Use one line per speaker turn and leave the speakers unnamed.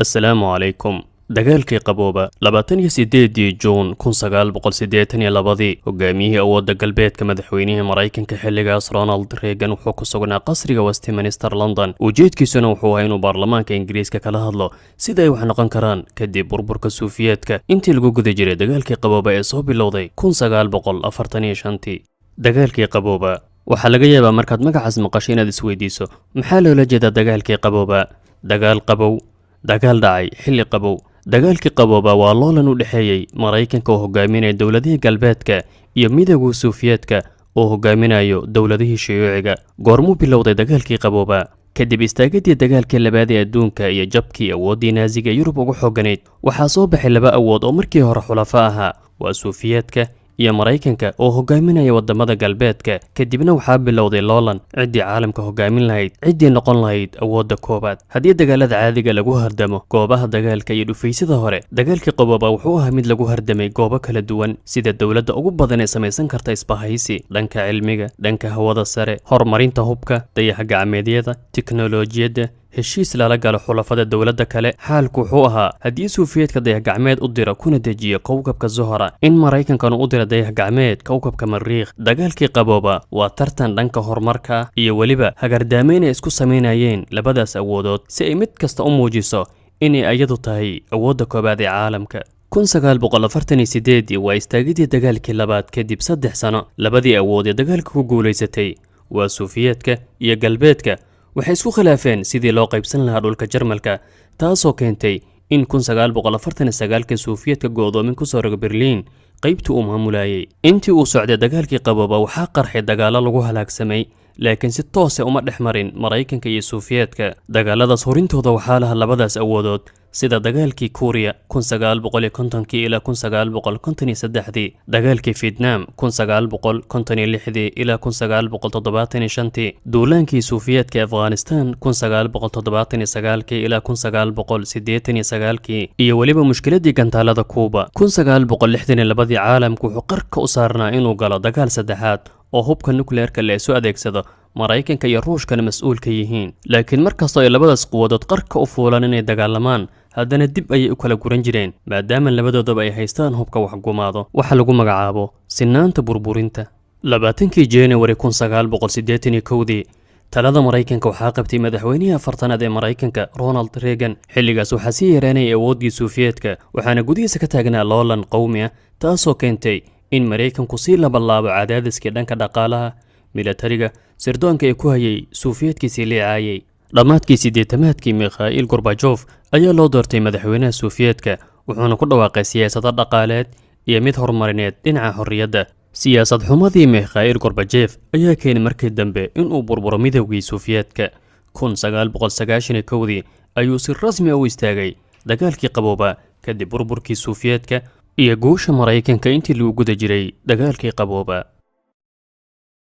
السلام عليكم. dagaalkii qabooba 28 juun 1982 hogaamiyihii awoodda galbeedka madaxweynihii Mareykanka xilligaas Ronald Reagan wuxuu ku sugnaa qasriga Westminster London. ujeedkiisuna wuxuu ahaa inuu baarlamaanka Ingiriiska kala hadlo sida ay wax noqon karaan kadib burburka Suufiyeedka intii lagu guda jiray dagaalkii qabooba ee soo bilowday 1945. dagaalkii qabooba waxaa laga yaabaa markaad magacaas maqasho inaad isweydiiso maxaa loola jeedaa dagaalkii qabooba. dagaal qabow, dagaal dhacay xilli qabow. dagaalkii qabooba waa loolan u dhexeeyay Mareykanka oo hogaaminaya dawladihii galbeedka iyo midowga Suufiyeedka oo hogaaminayo dawladihii Shiiciga. goormuu bilowday dagaalkii qabooba? kadib istaagadii dagaalkii labaad ee adduunka iyo jabkii awooddii Naaziga Yurub ugu xooganayd waxaa soo baxay laba awood oo markii hore xulafo ahaa, waa Suufiyeedka iyo Mareykanka oo hogaaminaya wadamada galbeedka. kadibna waxaa bilowday loolan ciddii caalamka hogaamin lahayd, ciddii noqon lahayd awoodda koobaad. haddii dagaalada caadiga lagu hardamo goobaha dagaalka iyo dhufaysyada hore, dagaalkii qabooba wuxuu ahaa mid lagu hardamay goobo kala duwan sida dawladda ugu badan ee samaysan karta isbahaysi dhanka cilmiga, dhanka hawada sare, horumarinta hubka, dayax-gacmeedyada, tiknoolajiyadda, heshiis lala galo xulafada dawladda kale. xaalku wuxuu ahaa haddii Suufiyeedka dayax-gacmeed u dira kuna dejiyo kowkabka Zuhra, in Mareykankana u dira dayax-gacmeed kowkabka Mariikh. dagaalkii qabooba waa tartan dhanka horumarka iyo weliba hagardaamayn ay isku samaynayeen labadaas awoodood si ay mid kasta u muujiso inay ayadu tahay awoodda koobaad ee caalamka. 1948 waa istaagidii dagaalkii labaad kadib 3 sano. labadii awood ee dagaalka ku guulaysatay waa Suufiyeedka iyo galbeedka waxay isku khilaafeen sidii loo qaybsan lahaa dhulka Jarmalka, taasoo keentay in 1949 Suufiyeedka go'doomin ku soo rogo Berliin qaybtii uu maamulayay. intii uu socday dagaalkii qabooba waxaa qarxay dagaalo lagu halaagsamay, laakiin si toos ah uma dhexmarin Mareykanka iyo Suufiyeedka. dagaaladaas horintooda waxaa lahaa labadaas awoodood sida dagaalkii Kuuriya 1950 ilaa 1953, dagaalkii Vietnam 1956 ilaa 1975, duulaankii Suufiyeedka ee Afghanistan 1979 ilaa 1989, iyo weliba mushkiladii gantaalada Kuuba 1962. caalamku wuxuu qarka u saarnaa inuu galo dagaal saddexaad oo hubka nukleerka la isu adeegsado, Mareykanka iyo Ruushkana mas'uul ka yihiin. laakiin markastoo ay labadaas quwadood qarka u fuulaan inay dagaalamaan, haddana dib ayay u kala guran jireen maadaama labadoodaba ay haystaan hubka wax gumaado. waxa lagu magacaabo sinaanta burburinta. 20 January 1981 talada Mareykanka waxaa qabtay madaxweynihii afartanaad ee Mareykanka Ronald Reagan. xilligaas waxaa sii yaraanayay awooddii Suufiyeedka, waxaana gudihiisa ka taagnaa loolan qowmi ah, taasoo keentay in Mareykanku sii labanlaabo cadaadiskii dhanka dhaqaalaha, milatariga, sirdoonka ee ku hayay Suufiyeedkiisii liicaayay. dhammaadkii 80-aadkii Mikhail Gorbachev ayaa loo doortay madaxweynaha Suufiyeedka, wuxuuna ku dhawaaqay siyaasado dhaqaaleed iyo mid horumarineed dhinaca xorriyadda. siyaasad xumadii Mikhail Gorbachev ayaa keenay markii dambe inuu burburo midowgii Suufiyeedka. 1991 ayuu si rasmi ah u istaagay dagaalkii qabooba kadib burburkii Suufiyeedka iyo guusha Mareykanka intii lagu guda jiray dagaalkii qabooba.